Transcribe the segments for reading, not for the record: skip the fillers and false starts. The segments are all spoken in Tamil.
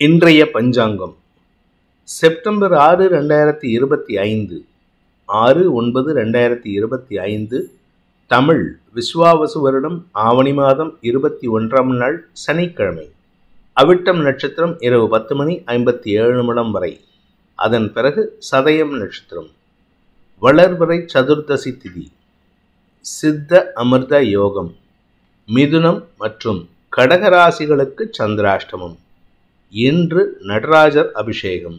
இன்றைய பஞ்சாங்கம் செப்டம்பர் 6, 2025 6/9/2025 தமிழ் விஸ்வாவசு வருடம் ஆவணி மாதம் 21ஆம் நாள் சனிக்கிழமை. அவிட்டம் நட்சத்திரம் இரவு 10:57 வரை. அதன் பிறகு சதயம் நட்சத்திரம். வளர்வரை சதுர்தசி திதி. சித்த அமிர்த யோகம். மிதுனம் மற்றும் கடகராசிகளுக்கு சந்திராஷ்டமம். இன்று நடராஜர் அபிஷேகம்.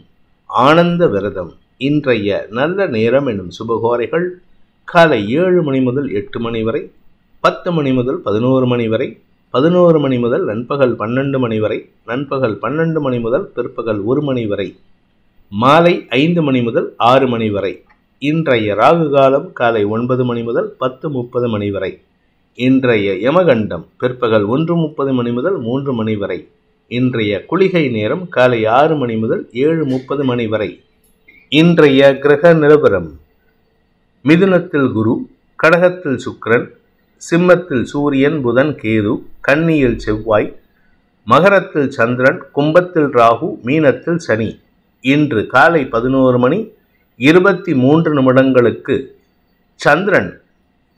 ஆனந்த விரதம். இன்றைய நல்ல நேரம் என்னும் சுபகோரைகள் காலை 7 மணி முதல் 8 மணி வரை, 10 மணி முதல் 11 மணி வரை, 11 மணி முதல் நண்பகல் 12 மணி வரை, நண்பகல் 12 மணி முதல் பிற்பகல் 1 மணி வரை, மாலை 5 மணி முதல் 6 மணி வரை. இன்றைய ராகு காலம் காலை 9 மணி முதல் 10:30 மணி வரை. இன்றைய யமகண்டம் பிற்பகல் 1:30 மணி முதல் 3 மணி வரை. இன்றைய குளிகை நேரம் காலை 6 மணி முதல் 7:30 மணி வரை. இன்றைய கிரக நிலவரம்: மிதுனத்தில் குரு, கடகத்தில் சுக்கிரன், சிம்மத்தில் சூரியன், புதன், கேது, கன்னியில் செவ்வாய், மகரத்தில் சந்திரன், கும்பத்தில் ராகு, மீனத்தில் சனி. இன்று காலை 11:23 சந்திரன்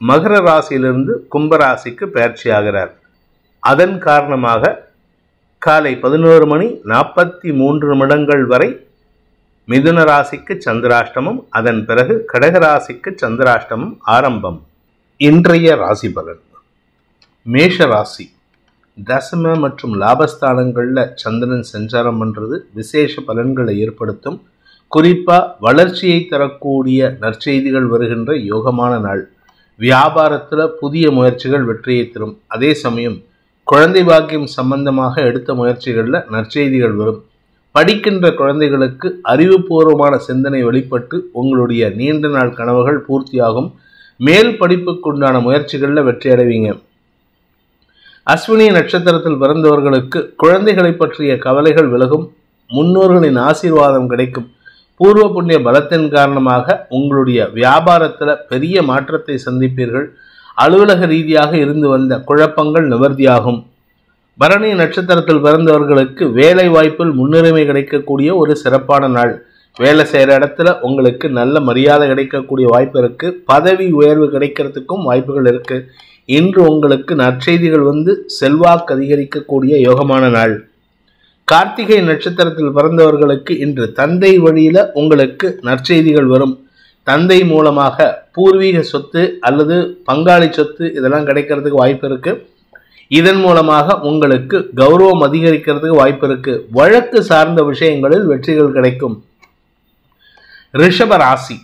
மகர ராசியிலிருந்து கும்பராசிக்கு பெயர்ச்சியாகிறார். அதன் காரணமாக காலை 11:43 வரை மிதுன ராசிக்கு சந்திராஷ்டமம், அதன் பிறகு கடகராசிக்கு சந்திராஷ்டமம் ஆரம்பம். இன்றைய ராசி பலன்: மேஷ ராசி. தசம மற்றும் லாபஸ்தானங்களில் சந்திரன் சஞ்சாரம் பண்ணுறது விசேஷ பலன்களை ஏற்படுத்தும். குறிப்பாக வளர்ச்சியை தரக்கூடிய நற்செய்திகள் வருகின்ற யோகமான நாள். வியாபாரத்தில் புதிய முயற்சிகள் வெற்றியை தரும். அதே சமயம் குழந்தை பாக்கியம் சம்பந்தமாக எடுத்த முயற்சிகளில் நற்செய்திகள் வரும். படிக்கின்ற குழந்தைகளுக்கு அறிவுபூர்வமான சிந்தனை வெளிப்பட்டு உங்களுடைய நீண்ட நாள் கனவுகள் பூர்த்தியாகும். மேல் படிப்புக்குண்டான முயற்சிகளில் வெற்றி அடைவீங்க. அஸ்வினி நட்சத்திரத்தில் பிறந்தவர்களுக்கு குழந்தைகளை பற்றிய கவலைகள் விலகும். முன்னோர்களின் ஆசீர்வாதம் கிடைக்கும். பூர்வ புண்ணிய பலத்தின் காரணமாக உங்களுடைய வியாபாரத்தில் பெரிய மாற்றத்தை சந்திப்பீர்கள். அலுவலக ரீதியாக இருந்து வந்த குழப்பங்கள் நிவர்த்தியாகும். பரணி நட்சத்திரத்தில் பிறந்தவர்களுக்கு வேலை வாய்ப்பில் முன்னுரிமை கிடைக்கக்கூடிய ஒரு சிறப்பான நாள். வேலை செய்கிற இடத்துல உங்களுக்கு நல்ல மரியாதை கிடைக்கக்கூடிய வாய்ப்பு இருக்கு. பதவி உயர்வு கிடைக்கிறதுக்கும் வாய்ப்புகள் இருக்கு. இன்று உங்களுக்கு நற்செய்திகள் செல்வாக்கு அதிகரிக்கக்கூடிய யோகமான நாள். கார்த்திகை நட்சத்திரத்தில் பிறந்தவர்களுக்கு இன்று தந்தை வழியில உங்களுக்கு நற்செய்திகள் வரும். தந்தை மூலமாக பூர்வீக சொத்து அல்லது பங்காளி சொத்து இதெல்லாம் கிடைக்கிறதுக்கு வாய்ப்பு இருக்கு. இதன் மூலமாக உங்களுக்கு கௌரவம் அதிகரிக்கிறதுக்கு வாய்ப்பு இருக்கு. வழக்கு சார்ந்த விஷயங்களில் வெற்றிகள் கிடைக்கும். ரிஷப ராசி.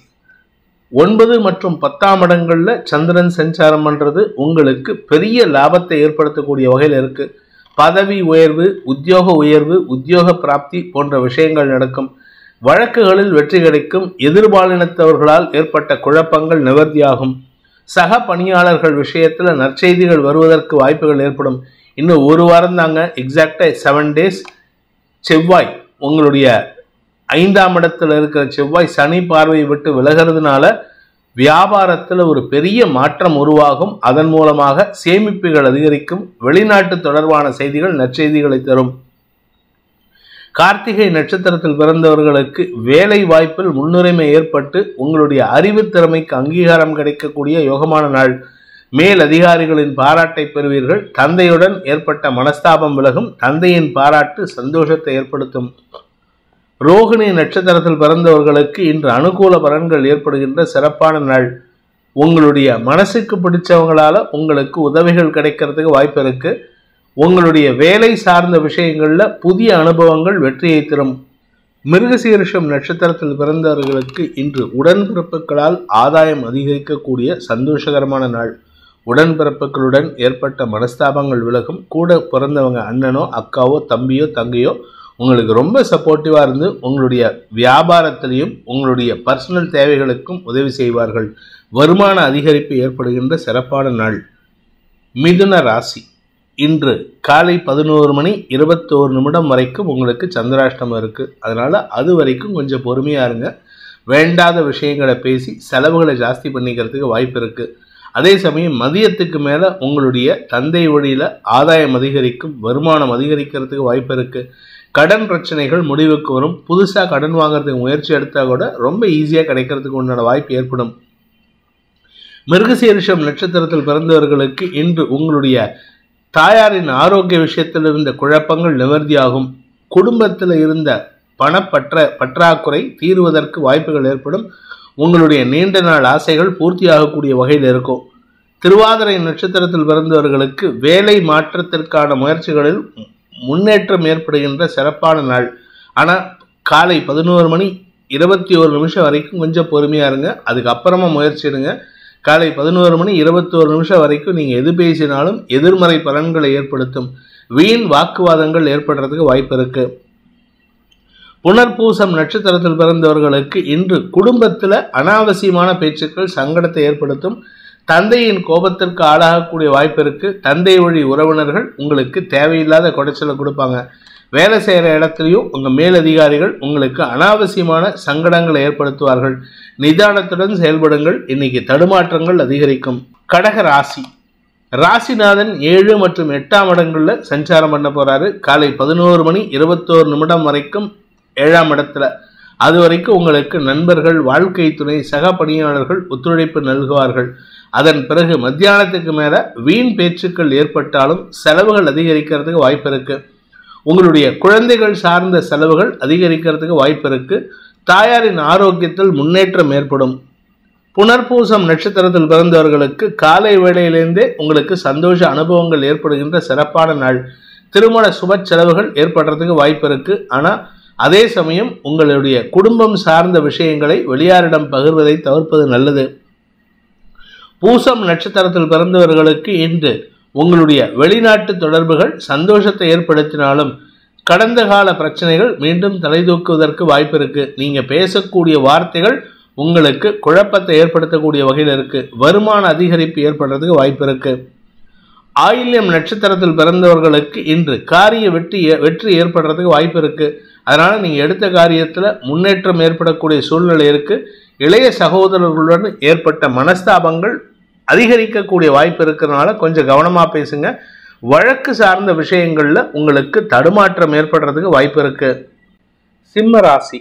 9 மற்றும் 10ஆம் இடங்கள்ல சந்திரன் சஞ்சாரம் பண்றது உங்களுக்கு பெரிய லாபத்தை ஏற்படுத்தக்கூடிய வகையில் இருக்கு. பதவி உயர்வு, உத்தியோக பிராப்தி போன்ற விஷயங்கள் நடக்கும். வழக்குகளில் வெற்றி கிடைக்கும். எதிர்பாலினத்தவர்களால் ஏற்பட்ட குழப்பங்கள் நிவர்த்தியாகும். சக பணியாளர்கள் விஷயத்துல நற்செய்திகள் வருவதற்கு வாய்ப்புகள் ஏற்படும். இன்னும் ஒரு வாரம் தாங்க, எக்ஸாக்டா 7 days. செவ்வாய் உங்களுடைய 5ஆம் இடத்துல இருக்கிற செவ்வாய் சனி பார்வையை விட்டு விலகிறதுனால வியாபாரத்தில் ஒரு பெரிய மாற்றம் உருவாகும். அதன் மூலமாக சேமிப்புகள் அதிகரிக்கும். வெளிநாட்டு தொடர்பான செய்திகள் நற்செய்திகளை தரும். கார்த்திகை நட்சத்திரத்தில் பிறந்தவர்களுக்கு வேலை வாய்ப்பில் முன்னுரிமை ஏற்பட்டு உங்களுடைய அறிவு திறமைக்கு அங்கீகாரம் கிடைக்கக்கூடிய யோகமான நாள். மேல் அதிகாரிகளின் பாராட்டை பெறுவீர்கள். தந்தையுடன் ஏற்பட்ட மனஸ்தாபம் விலகும். தந்தையின் பாராட்டு சந்தோஷத்தை ஏற்படுத்தும். ரோகிணி நட்சத்திரத்தில் பிறந்தவர்களுக்கு இன்று அனுகூல பலன்கள் ஏற்படுகின்ற சிறப்பான நாள். உங்களுடைய மனசுக்கு பிடிச்சவங்களால உங்களுக்கு உதவிகள் கிடைக்கிறதுக்கு வாய்ப்பு இருக்கு. உங்களுடைய வேலை சார்ந்த விஷயங்கள்ல புதிய அனுபவங்கள் வெற்றியை தரும். மிருகசீரிஷம் நட்சத்திரத்தில் பிறந்தவர்களுக்கு இன்று உடன்பிறப்புகளால் ஆதாயம் அதிகரிக்கக்கூடிய சந்தோஷகரமான நாள். உடன்பிறப்புகளுடன் ஏற்பட்ட மனஸ்தாபங்கள் விலகும். கூட பிறந்தவங்க அண்ணனோ அக்காவோ தம்பியோ தங்கையோ உங்களுக்கு ரொம்ப சப்போர்ட்டிவா இருந்து உங்களுடைய வியாபாரத்திலையும் உங்களுடைய பர்சனல் தேவைகளுக்கும் உதவி செய்வார்கள். வருமான அதிகரிப்பு ஏற்படுகின்ற சிறப்பான நாள். மிதுன ராசி. இன்று காலை 11:21 வரைக்கும் உங்களுக்கு சந்திராஷ்டமம் இருக்கு. அதனால அது வரைக்கும் கொஞ்சம் பொறுமையா இருங்க. வேண்டாத விஷயங்களை பேசி செலவுகளை ஜாஸ்தி பண்ணிக்கிறதுக்கு வாய்ப்பு இருக்கு. அதே சமயம் மதியத்துக்கு மேல உங்களுடைய தந்தை வழியில ஆதாயம் அதிகரிக்கும். வருமானம் அதிகரிக்கிறதுக்கு வாய்ப்பு இருக்கு. கடன் பிரச்சனைகள் முடிவுக்கு வரும். புதுசா கடன் வாங்குறதுக்கு முயற்சி எடுத்தா கூட ரொம்ப ஈஸியா கிடைக்கிறதுக்கு உண்டான வாய்ப்பு ஏற்படும். மிருகசீரிஷம் நட்சத்திரத்தில் பிறந்தவர்களுக்கு இன்று உங்களுடைய தாயாரின் ஆரோக்கிய விஷயத்தில் இருந்த குழப்பங்கள் நிவர்த்தியாகும். குடும்பத்தில் இருந்த பற்றாக்குறை தீர்வதற்கு வாய்ப்புகள் ஏற்படும். உங்களுடைய நீண்ட நாள் ஆசைகள் பூர்த்தியாகக்கூடிய வகையில் இருக்கும். திருவாதிரை நட்சத்திரத்தில் பிறந்தவர்களுக்கு வேலை மாற்றத்திற்கான முயற்சிகளில் முன்னேற்றம் ஏற்படுகின்ற சிறப்பான நாள். ஆனால் காலை 11:21 வரைக்கும் கொஞ்சம் பொறுமையா இருங்க. அதுக்கப்புறமா முயற்சி எடுங்க. காலை 11:21 வரைக்கும் நீங்க எது பேசினாலும் எதிர்மறை பலன்களை ஏற்படுத்தும். வீண் வாக்குவாதங்கள் ஏற்படுறதுக்கு வாய்ப்பு இருக்கு. புனர்பூசம் நட்சத்திரத்தில் பிறந்தவர்களுக்கு இன்று குடும்பத்தில் அனாவசியமான பேச்சுக்கள் சங்கடத்தை ஏற்படுத்தும். தந்தையின் கோபத்திற்கு ஆளாகக்கூடிய வாய்ப்பு இருக்கு. தந்தை வழி உறவினர்கள் உங்களுக்கு தேவையில்லாத குடைச்சலை கொடுப்பாங்க. வேலை செய்கிற இடத்துலையும் உங்கள் மேலதிகாரிகள் உங்களுக்கு அனாவசியமான சங்கடங்களை ஏற்படுத்துவார்கள். நிதானத்துடன் செயல்படுங்கள். இன்னைக்கு தடுமாற்றங்கள் அதிகரிக்கும். கடக ராசி. ராசிநாதன் 7 மற்றும் 8ஆம் இடங்களில் சஞ்சாரம் பண்ண போறாரு. காலை 11:21 வரைக்கும் 7ஆம் இடத்துல. அது வரைக்கும் உங்களுக்கு நண்பர்கள், வாழ்க்கை துணை, சக பணியாளர்கள் ஒத்துழைப்பு நல்குவார்கள். அதன் பிறகு மத்தியானத்துக்கு மேல வீண் பேச்சுக்கள் ஏற்பட்டாலும் செலவுகள் அதிகரிக்கிறதுக்கு வாய்ப்பு இருக்கு. உங்களுடைய குழந்தைகள் சார்ந்த செலவுகள் அதிகரிக்கிறதுக்கு வாய்ப்பு இருக்கு. தாயாரின் ஆரோக்கியத்தில் முன்னேற்றம் ஏற்படும். புனர்பூசம் நட்சத்திரத்தில் பிறந்தவர்களுக்கு காலை வேளையிலிருந்தே உங்களுக்கு சந்தோஷ அனுபவங்கள் ஏற்படுகின்ற சிறப்பான நாள். திருமண சுப செலவுகள் ஏற்படுறதுக்கு வாய்ப்பு இருக்கு. ஆனா அதே சமயம் உங்களுடைய குடும்பம் சார்ந்த விஷயங்களை வெளியாரிடம் பகிர்வதை தவிர்ப்பது நல்லது. பூசம் நட்சத்திரத்தில் பிறந்தவர்களுக்கு இன்று உங்களுடைய வெளிநாட்டு தொடர்புகள் சந்தோஷத்தை ஏற்படுத்தினாலும் கடந்த கால பிரச்சனைகள் மீண்டும் தலை தூக்குவதற்கு வாய்ப்பு இருக்கு. நீங்க பேசக்கூடிய வார்த்தைகள் உங்களுக்கு குழப்பத்தை ஏற்படுத்தக்கூடிய வகையில் இருக்கு. வருமான அதிகரிப்பு ஏற்படுறதுக்கு வாய்ப்பு இருக்கு. ஆயில்யம் நட்சத்திரத்தில் பிறந்தவர்களுக்கு இன்று காரிய வெற்றி ஏற்படுறதுக்கு வாய்ப்பு இருக்கு. அதனால நீங்க எடுத்த காரியத்துல முன்னேற்றம் ஏற்படக்கூடிய சூழ்நிலை இருக்கு. இளைய சகோதரர்களுடன் ஏற்பட்ட மனஸ்தாபங்கள் அதிகரிக்கக்கூடிய வாய்ப்பு இருக்கிறதுனால கொஞ்சம் கவனமா பேசுங்க. வழக்கு சார்ந்த விஷயங்கள்ல உங்களுக்கு தடுமாற்றம் ஏற்படுறதுக்கு வாய்ப்பு இருக்கு. சிம்ம ராசி.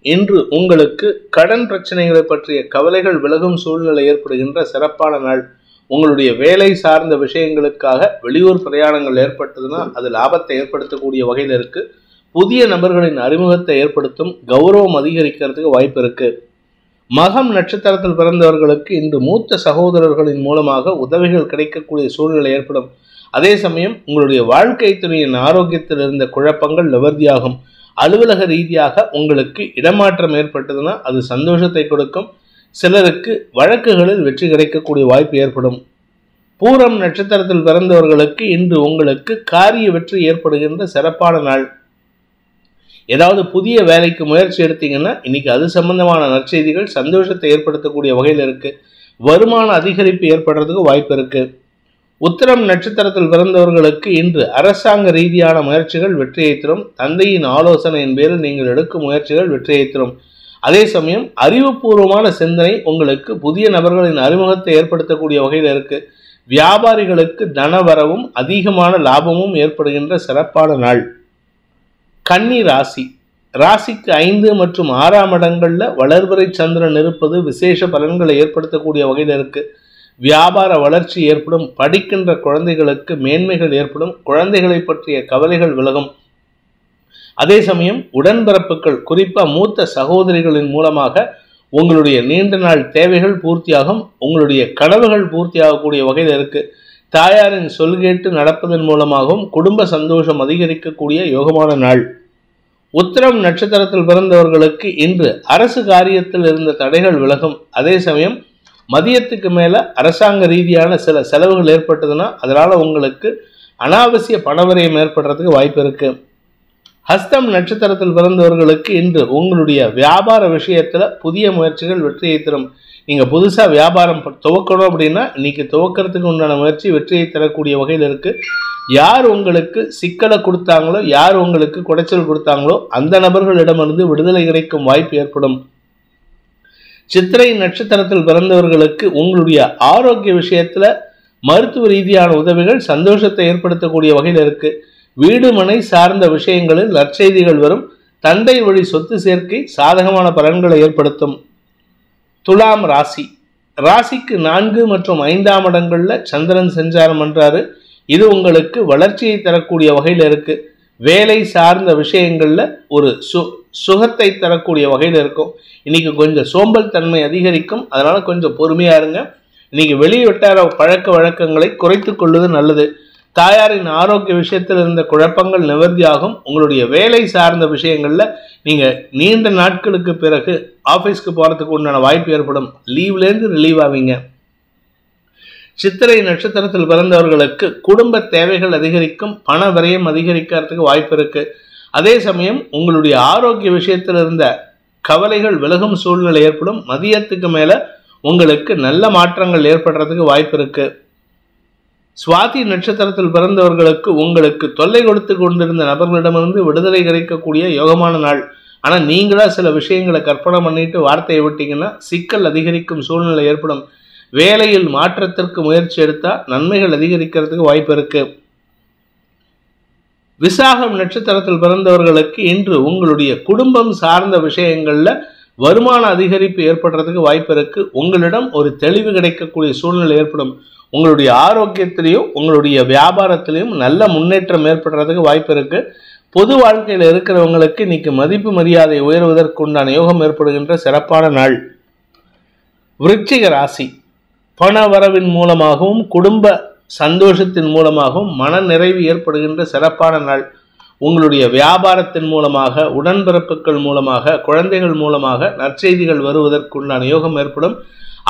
இன்று உங்களுக்கு கடன் பிரச்சனைகளை பற்றிய கவலைகள் விலகும் சூழ்நிலை ஏற்படுகின்ற சிறப்பான நாள். உங்களுடைய வேலை சார்ந்த விஷயங்களுக்காக வெளியூர் பிரயாணங்கள் ஏற்பட்டதுன்னா அது லாபத்தை ஏற்படுத்தக்கூடிய வகையில் இருக்கு. புதிய நபர்களின் அறிமுகத்தை ஏற்படுத்தும். கௌரவம் அதிகரிக்கிறதுக்கு வாய்ப்பு இருக்கு. மகம் நட்சத்திரத்தில் பிறந்தவர்களுக்கு இன்று மூத்த சகோதரர்களின் மூலமாக உதவிகள் கிடைக்கக்கூடிய சூழ்நிலை ஏற்படும். அதே சமயம் உங்களுடைய வாழ்க்கை துணையின் ஆரோக்கியத்தில் இருந்த குழப்பங்கள் நிவர்த்தியாகும். அலுவலக ரீதியாக உங்களுக்கு இடமாற்றம் ஏற்பட்டதுன்னா அது சந்தோஷத்தை கொடுக்கும். சிலருக்கு வழக்குகளில் வெற்றி கிடைக்கக்கூடிய வாய்ப்பு ஏற்படும். பூரம் நட்சத்திரத்தில் பிறந்தவர்களுக்கு இன்று உங்களுக்கு காரிய வெற்றி ஏற்படுகின்ற சிறப்பான நாள். ஏதாவது புதிய வேலைக்கு முயற்சி எடுத்தீங்கன்னா இன்னைக்கு அது சம்பந்தமான நற்செய்திகள் சந்தோஷத்தை ஏற்படுத்தக்கூடிய வகையில் இருக்கு. வருமான அதிகரிப்பு ஏற்படுறதுக்கு வாய்ப்பு இருக்கு. உத்திரம் நட்சத்திரத்தில் பிறந்தவர்களுக்கு இன்று அரசாங்க ரீதியான முயற்சிகள் வெற்றியை தரும். தந்தையின் ஆலோசனையின் பேரில் நீங்கள் எடுக்கும் முயற்சிகள் வெற்றியை தரும். அதே சமயம் அறிவுபூர்வமான சிந்தனை உங்களுக்கு புதிய நபர்களின் அறிமுகத்தை ஏற்படுத்தக்கூடிய வகையில் இருக்கு. வியாபாரிகளுக்கு தனவரவும் அதிகமான லாபமும் ஏற்படுகின்ற சிறப்பான நாள். கன்னி ராசி. ராசிக்கு 5 மற்றும் 6ஆம் இடங்கள்ல வளர்பிறை சந்திரன் இருப்பது விசேஷ பலன்களை ஏற்படுத்தக்கூடிய வகையில் இருக்கு. வியாபார வளர்ச்சி ஏற்படும். படிக்கின்ற குழந்தைகளுக்கு மேன்மைகள் ஏற்படும். குழந்தைகளை பற்றிய கவலைகள் விலகும். அதே சமயம் உடன்பிறப்புகள் குறிப்பா மூத்த சகோதரிகளின் மூலமாக உங்களுடைய நீண்ட நாள் தேவைகள் பூர்த்தியாகும். உங்களுடைய கனவுகள் பூர்த்தியாகக்கூடிய வகையில் இருக்கு. தாயாரின் சொல் கேட்டு நடப்பதன் மூலமாகவும் குடும்ப சந்தோஷம் அதிகரிக்கக்கூடிய யோகமான நாள். உத்திரம் நட்சத்திரத்தில் பிறந்தவர்களுக்கு இன்று அரசு காரியத்தில் இருந்த தடைகள் விலகும். அதே சமயம் மதியத்துக்கு மேல அரசாங்க ரீதியான சில செலவுகள் ஏற்பட்டதுன்னா அதனால உங்களுக்கு அனாவசிய பணவரையம் ஏற்படுறதுக்கு வாய்ப்பு இருக்கு. ஹஸ்தம் நட்சத்திரத்தில் பிறந்தவர்களுக்கு இன்று உங்களுடைய வியாபார விஷயத்துல புதிய முயற்சிகள் வெற்றியை தரும். நீங்க புதுசா வியாபாரம் துவக்கணும் அப்படின்னா இன்னைக்கு துவக்கிறதுக்கு உண்டான முயற்சி வெற்றியை தரக்கூடிய வகையில் இருக்கு. யார் உங்களுக்கு சிக்கலை கொடுத்தாங்களோ, யார் உங்களுக்கு குடைச்சல் கொடுத்தாங்களோ அந்த நபர்களிடமிருந்து விடுதலை கிடைக்கும் வாய்ப்பு ஏற்படும். சித்திரை நட்சத்திரத்தில் பிறந்தவர்களுக்கு உங்களுடைய ஆரோக்கிய விஷயத்துல மருத்துவ ரீதியான உதவிகள் சந்தோஷத்தை ஏற்படுத்தக்கூடிய வகையில் இருக்கு. வீடு மனை சார்ந்த விஷயங்களில் நற்செய்திகள் வரும். தந்தை வழி சொத்து சேர்க்கை சாதகமான பலன்களை ஏற்படுத்தும். துலாம் ராசி. ராசிக்கு 4 மற்றும் 5ஆம் இடங்கள்ல சந்திரன் சஞ்சாரம் பண்றாரு. இது உங்களுக்கு வளர்ச்சியை தரக்கூடிய வகையில் இருக்கு. வேலை சார்ந்த விஷயங்கள்ல ஒரு சுகத்தை தரக்கூடிய வகையில் இருக்கும். இன்னைக்கு கொஞ்சம் சோம்பல் தன்மை அதிகரிக்கும். அதனால கொஞ்சம் பொறுமையா இருங்க. இன்னைக்கு வெளி வட்டார பழக்க வழக்கங்களை குறைத்துக் கொள்வது நல்லது. தாயாரின் ஆரோக்கிய விஷயத்தில் இருந்த குழப்பங்கள் நிவர்த்தியாகும். உங்களுடைய வேலை சார்ந்த விஷயங்கள்ல நீங்க நீண்ட நாட்களுக்கு பிறகு ஆபீஸ்க்கு போறதுக்கு உண்டான வாய்ப்பு ஏற்படும். லீவ்லேருந்து ரிலீவ் ஆவீங்க. சித்திரை நட்சத்திரத்தில் பிறந்தவர்களுக்கு குடும்ப தேவைகள் அதிகரிக்கும். பண விரயம் அதிகரிக்கிறதுக்கு வாய்ப்பு இருக்கு. அதே சமயம் உங்களுடைய ஆரோக்கிய விஷயத்தில் இருந்த கவலைகள் விலகும் சூழ்நிலை ஏற்படும். மதியத்துக்கு மேல உங்களுக்கு நல்ல மாற்றங்கள் ஏற்படுறதுக்கு வாய்ப்பு இருக்கு. சுவாதி நட்சத்திரத்தில் பிறந்தவர்களுக்கு உங்களுக்கு தொல்லை கொடுத்து கொண்டிருந்த நபர்களிடமிருந்து விடுதலை கிடைக்கக்கூடிய யோகமான நாள். ஆனா நீங்களா சில விஷயங்களை கற்பனை பண்ணிட்டு வார்த்தையை விட்டீங்கன்னா சிக்கல் அதிகரிக்கும் சூழ்நிலை ஏற்படும். வேலையில் மாற்றத்திற்கு முயற்சி எடுத்தா நன்மைகள் அதிகரிக்கிறதுக்கு வாய்ப்பு இருக்கு. விசாகம் நட்சத்திரத்தில் பிறந்தவர்களுக்கு இன்று உங்களுடைய குடும்பம் சார்ந்த விஷயங்கள்ல வருமான அதிகரிப்பு ஏற்படுறதுக்கு வாய்ப்பு இருக்கு. உங்களிடம் ஒரு தெளிவு கிடைக்கக்கூடிய சூழ்நிலை ஏற்படும். உங்களுடைய ஆரோக்கியத்திலையும் உங்களுடைய வியாபாரத்திலையும் நல்ல முன்னேற்றம் ஏற்படுறதுக்கு வாய்ப்பு இருக்கு. பொது வாழ்க்கையில் இருக்கிறவங்களுக்கு இன்னைக்கு மதிப்பு மரியாதை உயர்வதற்கு உண்டான யோகம் ஏற்படுகின்ற சிறப்பான நாள். விருச்சிக ராசி. பண வரவின் மூலமாகவும் குடும்ப சந்தோஷத்தின் மூலமாகவும் மன நிறைவு ஏற்படுகின்ற சிறப்பான நாள். உங்களுடைய வியாபாரத்தின் மூலமாக, உடன்பிறப்புகள் மூலமாக, குழந்தைகள் மூலமாக நற்செய்திகள் வருவதற்குண்டான யோகம் ஏற்படும்.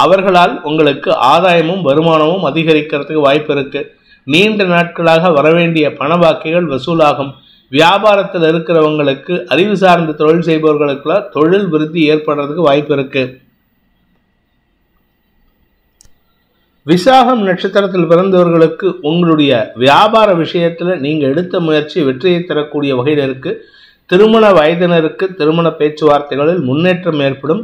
அவர்களால் உங்களுக்கு ஆதாயமும் வருமானமும் அதிகரிக்கிறதுக்கு வாய்ப்பு இருக்கு. நீண்ட நாட்களாக வரவேண்டிய பண பாக்கிகள் வசூலாகும். வியாபாரத்தில் இருக்கிறவங்களுக்கு, அறிவு சார்ந்த தொழில் செய்பவர்களுக்கெல்லாம் தொழில் விருத்தி ஏற்படுறதுக்கு வாய்ப்பு இருக்கு. விசாகம் நட்சத்திரத்தில் பிறந்தவர்களுக்கு உங்களுடைய வியாபார விஷயத்துல நீங்க எடுத்த முயற்சி வெற்றியை தரக்கூடிய வகையில் இருக்கு. திருமண வயதினருக்கு திருமண பேச்சுவார்த்தைகளில் முன்னேற்றம் ஏற்படும்.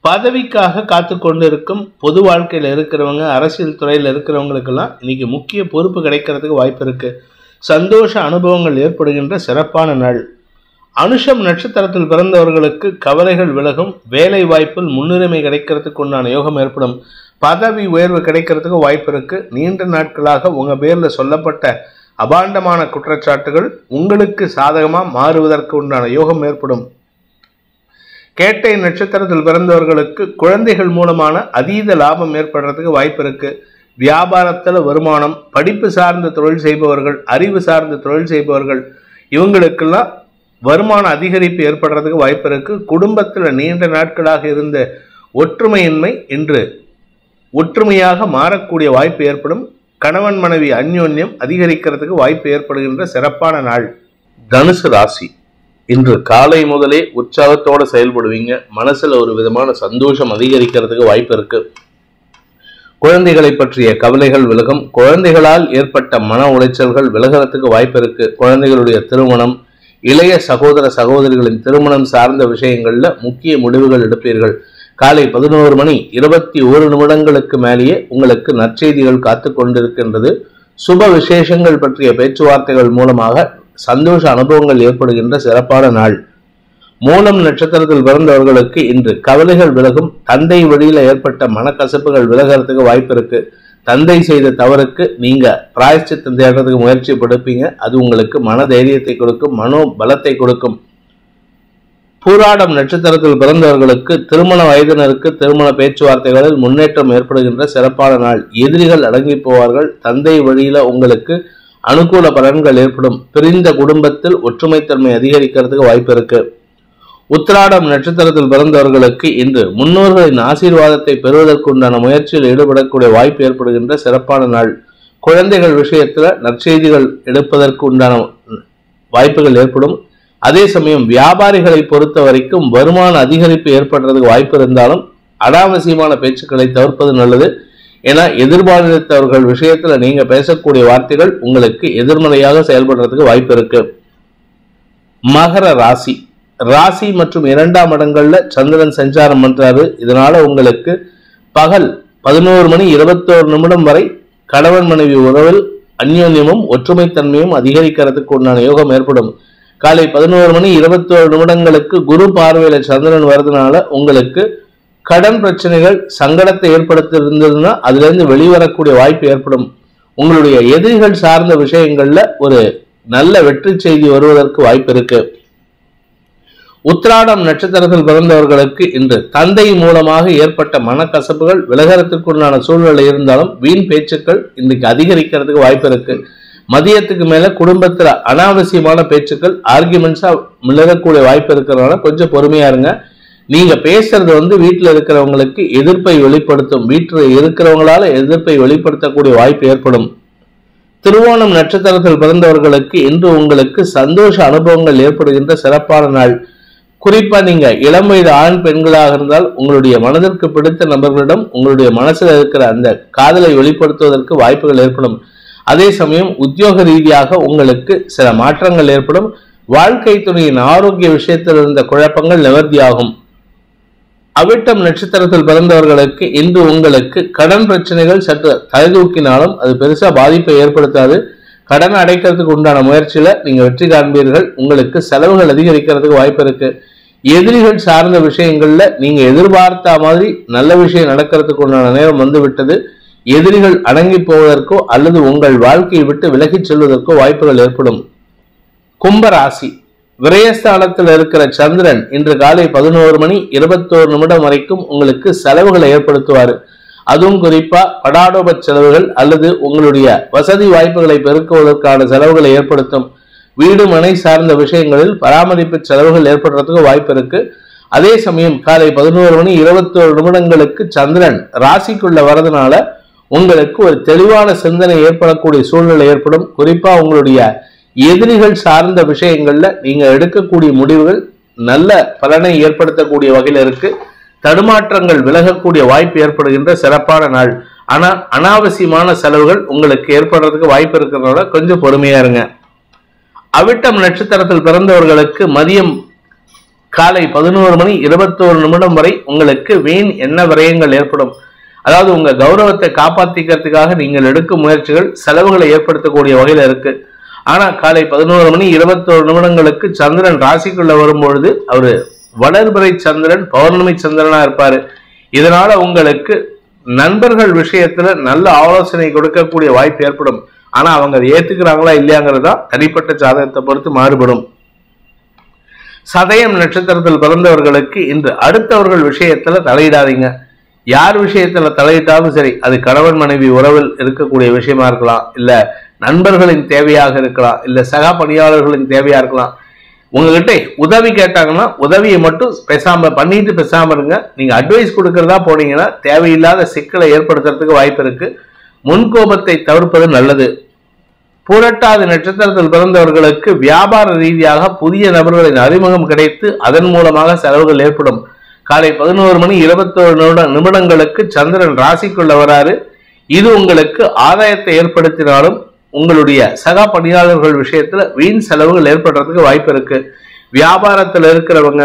பதவிக்காக காத்து கொண்டு இருக்கும் பொது வாழ்க்கையில் இருக்கிறவங்க, அரசியல் துறையில் இருக்கிறவங்களுக்கெல்லாம் இன்னைக்கு முக்கிய பொறுப்பு கிடைக்கிறதுக்கு வாய்ப்பு இருக்கு. சந்தோஷ அனுபவங்கள் ஏற்படுகின்ற சிறப்பான நாள். அனுஷம் நட்சத்திரத்தில் பிறந்தவர்களுக்கு கவலைகள் விலகும். வேலை வாய்ப்பில் முன்னுரிமை கிடைக்கிறதுக்கு உண்டான யோகம் ஏற்படும். பதவி உயர்வு கிடைக்கிறதுக்கு வாய்ப்பு இருக்கு. நீண்ட நாட்களாக உங்க பேர்ல சொல்லப்பட்ட அபாண்டமான குற்றச்சாட்டுகள் உங்களுக்கு சாதகமா மாறுவதற்கு உண்டான யோகம் ஏற்படும். கேட்டை நட்சத்திரத்தில் பிறந்தவர்களுக்கு குழந்தைகள் மூலமான அதீத லாபம் ஏற்படுறதுக்கு வாய்ப்பு இருக்கு. வியாபாரத்தில் வருமானம், படிப்பு சார்ந்த தொழில் செய்பவர்கள், அறிவு சார்ந்த தொழில் செய்பவர்கள், இவங்களுக்கெல்லாம் வருமான அதிகரிப்பு ஏற்படுறதுக்கு வாய்ப்பு இருக்கு. குடும்பத்தில் நீண்ட நாட்களாக இருந்த ஒற்றுமையின்மை இன்று ஒற்றுமையாக மாறக்கூடிய வாய்ப்பு ஏற்படும். கணவன் மனைவி அந்யோன்யம் அதிகரிக்கிறதுக்கு வாய்ப்பு ஏற்படுகின்ற சிறப்பான நாள். தனுசு ராசி. இன்று காலை முதலே உற்சாகத்தோடு செயல்படுவீங்க. மனசுல ஒரு விதமான சந்தோஷம் அதிகரிக்கிறதுக்கு வாய்ப்பு இருக்கு. குழந்தைகளை பற்றிய கவலைகள் விலகும். குழந்தைகளால் ஏற்பட்ட மன உளைச்சல்கள் விலகிறதுக்கு வாய்ப்பு இருக்கு. குழந்தைகளுடைய திருமணம், இளைய சகோதர சகோதரிகளின் திருமணம் சார்ந்த விஷயங்கள்ல முக்கிய முடிவுகள் எடுப்பீர்கள். காலை 11:21 மேலேயே உங்களுக்கு நற்செய்திகள் காத்து கொண்டிருக்கின்றது. சுப விசேஷங்கள் பற்றிய பேச்சுவார்த்தைகள் மூலமாக சந்தோஷ அனுபவங்கள் ஏற்படுகின்ற சிறப்பான நாள். மூலம் நட்சத்திரத்தில் பிறந்தவர்களுக்கு இன்று கவலைகள் விலகும். தந்தை வழியில ஏற்பட்ட மனக்கசப்புகள் விலகிறதுக்கு வாய்ப்பு இருக்கு. தந்தை செய்த தவறுக்கு நீங்க பிராயச்சித்தம் தேடுறதுக்கு முயற்சி படுப்பீங்க. அது உங்களுக்கு மன தைரியத்தை கொடுக்கும், மனோ பலத்தை கொடுக்கும். பூராடம் நட்சத்திரத்தில் பிறந்தவர்களுக்கு திருமண வயதினருக்கு திருமண பேச்சுவார்த்தைகளில் முன்னேற்றம் ஏற்படுகின்ற சிறப்பான நாள். எதிரிகள் அடங்கி போவார்கள். தந்தை வழியில உங்களுக்கு அனுகூல பலன்கள் ஏற்படும். பிரிந்த குடும்பத்தில் ஒற்றுமைத்தன்மை அதிகரிக்கிறதுக்கு வாய்ப்பு இருக்கு. உத்திராடம் நட்சத்திரத்தில் பிறந்தவர்களுக்கு இன்று முன்னோர்களின் ஆசீர்வாதத்தை பெறுவதற்குண்டான முயற்சியில் ஈடுபடக்கூடிய வாய்ப்பு ஏற்படுகின்ற சிறப்பான நாள். குழந்தைகள் விஷயத்துல நற்செய்திகள் எடுப்பதற்கு உண்டான வாய்ப்புகள் ஏற்படும். அதே சமயம் வியாபாரிகளை பொறுத்த வரைக்கும் வருமான அதிகரிப்பு ஏற்படுறதுக்கு வாய்ப்பு இருந்தாலும் அனாவசியமான பேச்சுக்களை தவிர்ப்பது நல்லது. ஏன்னா எதிர்பாலித்தவர்கள் விஷயத்துல நீங்க பேசக்கூடிய வார்த்தைகள் உங்களுக்கு எதிர்மறையாக செயல்படுறதுக்கு வாய்ப்பு இருக்கு. மகர ராசி. ராசி மற்றும் 2ஆம் இடங்கள்ல சந்திரன் சஞ்சாரம் பண்றாரு. இதனால உங்களுக்கு பகல் 11:21 வரை கணவன் மனைவி உறவில் அந்யோன்யமும் ஒற்றுமைத்தன்மையும் அதிகரிக்கிறதுக்கு உண்டான யோகம் ஏற்படும். காலை 11:21 குரு பார்வையில சந்திரன் வருதுனால உங்களுக்கு கடன் பிரச்சனைகள் சங்கடத்தை ஏற்படுத்தி இருந்ததுன்னா அதுல இருந்து வெளிவரக்கூடிய வாய்ப்பு ஏற்படும். உங்களுடைய எதிரிகள் சார்ந்த விஷயங்கள்ல ஒரு நல்ல வெற்றி செய்தி வருவதற்கு வாய்ப்பு இருக்கு. உத்திராடம் நட்சத்திரத்தில் பிறந்தவர்களுக்கு இன்று தந்தை மூலமாக ஏற்பட்ட மனக்கசப்புகள் விலகறதுக்குண்டான சூழ்நிலை இருந்தாலும் வீண் பேச்சுக்கள் இன்றைக்கு அதிகரிக்கிறதுக்கு வாய்ப்பு இருக்கு. மதியத்துக்கு மேல குடும்பத்துல அனாவசியமான பேச்சுக்கள் ஆர்கியூமெண்ட்ஸா விலகக்கூடிய வாய்ப்பு இருக்கிறதுனால கொஞ்சம் பொறுமையா இருங்க. நீங்க பேசுறது வீட்டுல இருக்கிறவங்களுக்கு எதிர்ப்பை வெளிப்படுத்தும். வீட்டுல இருக்கிறவங்களால எதிர்ப்பை வெளிப்படுத்தக்கூடிய வாய்ப்பு ஏற்படும். திருவோணம் நட்சத்திரத்தில் பிறந்தவர்களுக்கு இன்று உங்களுக்கு சந்தோஷ அனுபவங்கள் ஏற்படுகின்ற சிறப்பான நாள். குறிப்பா நீங்க இளம் வயது ஆண் பெண்களாக இருந்தால் உங்களுடைய மனதிற்கு பிடித்த நபர்களிடம் உங்களுடைய மனசுல இருக்கிற அந்த காதலை வெளிப்படுத்துவதற்கு வாய்ப்புகள் ஏற்படும். அதே சமயம் உத்தியோக ரீதியாக உங்களுக்கு சில மாற்றங்கள் ஏற்படும். வாழ்க்கை துணையின் ஆரோக்கிய விஷயத்தில் இருந்த குழப்பங்கள் நிவர்த்தியாகும். அவிட்டம் நட்சத்திரத்தில் பிறந்தவர்களுக்கு இன்று உங்களுக்கு கடன் பிரச்சனைகள் சற்று தலைதூக்கினாலும் அது பெருசா பாதிப்பை ஏற்படுத்தாது. கடன் அடைக்கிறதுக்கு உண்டான முயற்சியில நீங்க வெற்றி காண்பீர்கள். உங்களுக்கு செலவுகள் அதிகரிக்கிறதுக்கு வாய்ப்பு இருக்கு. எதிரிகள் சார்ந்த விஷயங்கள்ல நீங்க எதிர்பார்த்த மாதிரி நல்ல விஷயம் நடக்கிறதுக்கு உண்டான நேரம் வந்துவிட்டது. எதிரிகள் அடங்கி போவதற்கோ அல்லது உங்கள் வாழ்க்கையை விட்டு விலகி செல்வதற்கோ வாய்ப்புகள் ஏற்படும். கும்பராசி விரயஸ்தானத்தில் இருக்கிற சந்திரன் இன்று காலை 11:21 வரைக்கும் உங்களுக்கு செலவுகளை ஏற்படுத்துவார். அதுவும் குறிப்பா படாடோப செலவுகள் அல்லது உங்களுடைய வசதி வாய்ப்புகளை பெருக்குவதற்கான செலவுகளை ஏற்படுத்தும். வீடு மனை சார்ந்த விஷயங்களில் பராமரிப்பு செலவுகள் ஏற்படுறதுக்கு வாய்ப்பு இருக்கு. அதே சமயம் காலை 11:21 சந்திரன் ராசிக்குள்ள வரதுனால உங்களுக்கு ஒரு தெளிவான சிந்தனை ஏற்படக்கூடிய சூழ்நிலை ஏற்படும். குறிப்பா உங்களுடைய எதிரிகள் சார்ந்த விஷயங்கள்ல நீங்க எடுக்கக்கூடிய முடிவுகள் நல்ல பலனை ஏற்படுத்தக்கூடிய வகையில் இருக்கு. தடுமாற்றங்கள் விலகக்கூடிய வாய்ப்பு ஏற்படுகின்ற சிறப்பான நாள். ஆனா அனாவசியமான செலவுகள் உங்களுக்கு ஏற்படுறதுக்கு வாய்ப்பு இருக்கிறதுனால கொஞ்சம் பொறுமையா இருங்க. அவிட்டம் நட்சத்திரத்தில் பிறந்தவர்களுக்கு மதியம் காலை 11:21 வரை உங்களுக்கு வீண் எண்ண விரயங்கள் ஏற்படும். அதாவது உங்க கௌரவத்தை காப்பாற்றிக்கிறதுக்காக நீங்கள் எடுக்கும் முயற்சிகள் செலவுகளை ஏற்படுத்தக்கூடிய வகையில இருக்கு. ஆனா காலை 11:21 சந்திரன் ராசிக்குள்ள வரும்பொழுது அவரு வளர்பிறை சந்திரன் பௌர்ணமி சந்திரனா இருப்பாரு. இதனால உங்களுக்கு நண்பர்கள் விஷயத்துல நல்ல ஆலோசனை கொடுக்கக்கூடிய வாய்ப்பு ஏற்படும். ஆனா அவங்க அதை ஏத்துக்கிறாங்களா இல்லையாங்கிறதா தனிப்பட்ட ஜாதகத்தை பொறுத்து மாறுபடும். சதயம் நட்சத்திரத்தில் பிறந்தவர்களுக்கு இன்று அடுத்தவர்கள் விஷயத்துல தலையிடாதீங்க. யார் விஷயத்துல தலையிட்டாலும் சரி, அது கணவன் மனைவி உறவில் இருக்கக்கூடிய விஷயமா இருக்கலாம், இல்ல நண்பர்களின் தேவையாக இருக்கலாம், இல்ல சக பணியாளர்களின் தேவையா இருக்கலாம். உங்ககிட்ட உதவி கேட்டாங்கன்னா உதவியை மட்டும் பண்ணிட்டு பேசாம இருங்க. நீங்க அட்வைஸ் கொடுக்கறதா போனீங்கன்னா தேவையில்லாத சிக்கலை ஏற்படுத்துறதுக்கு வாய்ப்பு இருக்கு. முன்கோபத்தை தவிர்ப்பது நல்லது. பூரட்டாதி நட்சத்திரத்தில் பிறந்தவர்களுக்கு வியாபார ரீதியாக புதிய நபர்களின் அறிமுகம் கிடைத்து அதன் மூலமாக செலவுகள் ஏற்படும். காலை 11:21 சந்திரன் ராசிக்குள்ள வராரு. இது உங்களுக்கு ஆதாயத்தை ஏற்படுத்தினாலும் உங்களுடைய சக பணியாளர்கள் விஷயத்துல வீண் செலவுகள் ஏற்படுறதுக்கு வாய்ப்பு இருக்கு. வியாபாரத்தில் இருக்கிறவங்க,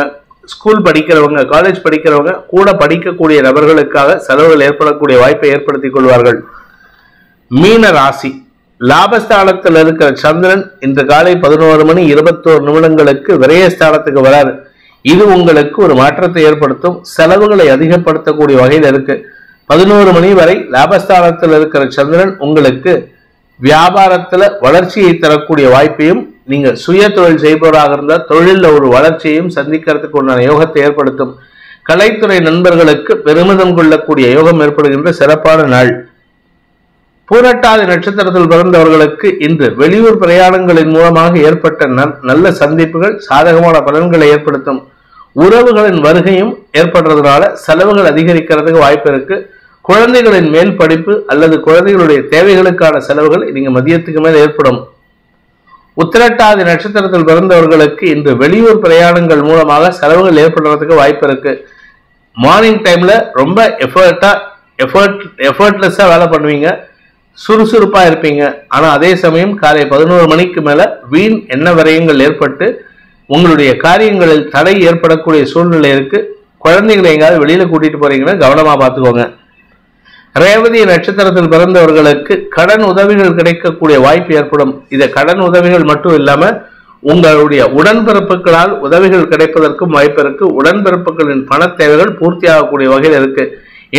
ஸ்கூல் படிக்கிறவங்க, காலேஜ் படிக்கிறவங்க, கூட படிக்கக்கூடிய நபர்களுக்காக செலவுகள் ஏற்படக்கூடிய வாய்ப்பை ஏற்படுத்திக் கொள்வார்கள். மீன ராசி லாபஸ்தானத்தில் இருக்கிற சந்திரன் இன்று காலை 11:21 விரயஸ்தானத்துக்கு வராரு. இது உங்களுக்கு ஒரு மாற்றத்தை ஏற்படுத்தும். செலவுகளை அதிகப்படுத்தக்கூடிய வகையில் இருக்கு. 11 மணி வரை லாபஸ்தானத்தில் இருக்கிற சந்திரன் உங்களுக்கு வியாபாரத்துல வளர்ச்சியை தரக்கூடிய வாய்ப்பையும், நீங்க சுய தொழில் செய்பவராக இருந்தால் தொழிலில் ஒரு வளர்ச்சியையும் சந்திக்கிறதுக்கு உண்டான யோகத்தை ஏற்படுத்தும். கலைத்துறை நண்பர்களுக்கு பெருமிதம் கொள்ளக்கூடிய யோகம் ஏற்படுகின்ற சிறப்பான நாள். பூரட்டாதி நட்சத்திரத்தில் பிறந்தவர்களுக்கு இன்று வெளியூர் பிரயாணங்களின் மூலமாக ஏற்பட்ட நல்ல சந்திப்புகள் சாதகமான பலன்களை ஏற்படுத்தும். உறவுகளின் வருகையும் ஏற்படுறதுனால செலவுகள் அதிகரிக்கிறதுக்கு வாய்ப்பு இருக்கு. குழந்தைகளின் மேல் படிப்பு அல்லது குழந்தைகளுடைய தேவைகளுக்கான செலவுகள் நீங்க மதியத்துக்கு மேல் ஏற்படும். உத்திரட்டாதி நட்சத்திரத்தில் பிறந்தவர்களுக்கு இன்று வெளியூர் பிரயாணங்கள் மூலமாக செலவுகள் ஏற்படுறதுக்கு வாய்ப்பு இருக்கு. மார்னிங் டைம்ல ரொம்ப எஃபர்ட்லெஸ்ஸா வேலை பண்ணுவீங்க, சுறுசுறுப்பா இருப்பீங்க. ஆனா அதே சமயம் காலை 11 மணிக்கு மேல வீண் எண்ண விரயங்கள் ஏற்பட்டு உங்களுடைய காரியங்களில் தடை ஏற்படக்கூடிய சூழ்நிலை இருக்கு. குழந்தைகளை எங்காவது வெளியில கூட்டிட்டு போறீங்கன்னா கவனமா பார்த்துக்கோங்க. ரேவதி நட்சத்திரத்தில் பிறந்தவர்களுக்கு கடன் உதவிகள் கிடைக்கக்கூடிய வாய்ப்பு ஏற்படும். இது கடன் உதவிகள் மட்டும் இல்லாம உங்களுடைய உடன்பிறப்புகளால் உதவிகள் கிடைப்பதற்கும் வாய்ப்பு இருக்கு. உடன்பிறப்புகளின் பண தேவைகள் பூர்த்தி ஆகக்கூடிய வகையில் இருக்கு.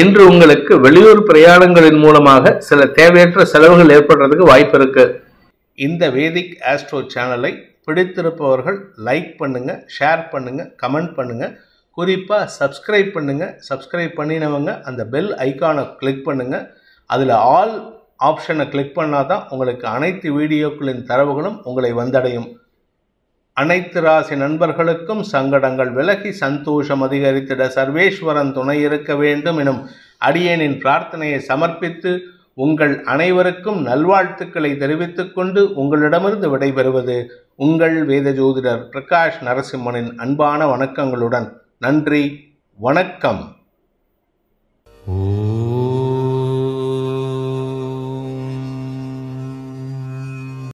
இன்று உங்களுக்கு வெளியூர் பிரயாணங்களின் மூலமாக சில தேவையற்ற செலவுகள் ஏற்படுறதுக்கு வாய்ப்பு இருக்கு. இந்த வேதிக் ஆஸ்ட்ரோ சேனலை பிடித்திருப்பவர்கள் லைக் பண்ணுங்க, ஷேர் பண்ணுங்க, கமெண்ட் பண்ணுங்க. குறிப்பாக சப்ஸ்கிரைப் பண்ணுங்க. சப்ஸ்கிரைப் பண்ணினவங்க அந்த பெல் ஐக்கானை கிளிக் பண்ணுங்க. அதில் ஆல் ஆப்ஷனை கிளிக் பண்ணாதான் உங்களுக்கு அனைத்து வீடியோக்களின் தரவுகளும் உங்களை வந்தடையும். அனைத்து ராசி நண்பர்களுக்கும் சங்கடங்கள் விலகி சந்தோஷம் அதிகரித்திட சர்வேஸ்வரன் துணை இருக்க வேண்டும் எனும் அடியேனின் பிரார்த்தனையை சமர்ப்பித்து உங்கள் அனைவருக்கும் நல்வாழ்த்துக்களை தெரிவித்துக் கொண்டு உங்களிடமிருந்து விடைபெறுவது உங்கள் வேத ஜோதிடர் பிரகாஷ் நரசிம்மனின் அன்பான வணக்கங்களுடன். நன்றி, வணக்கம்.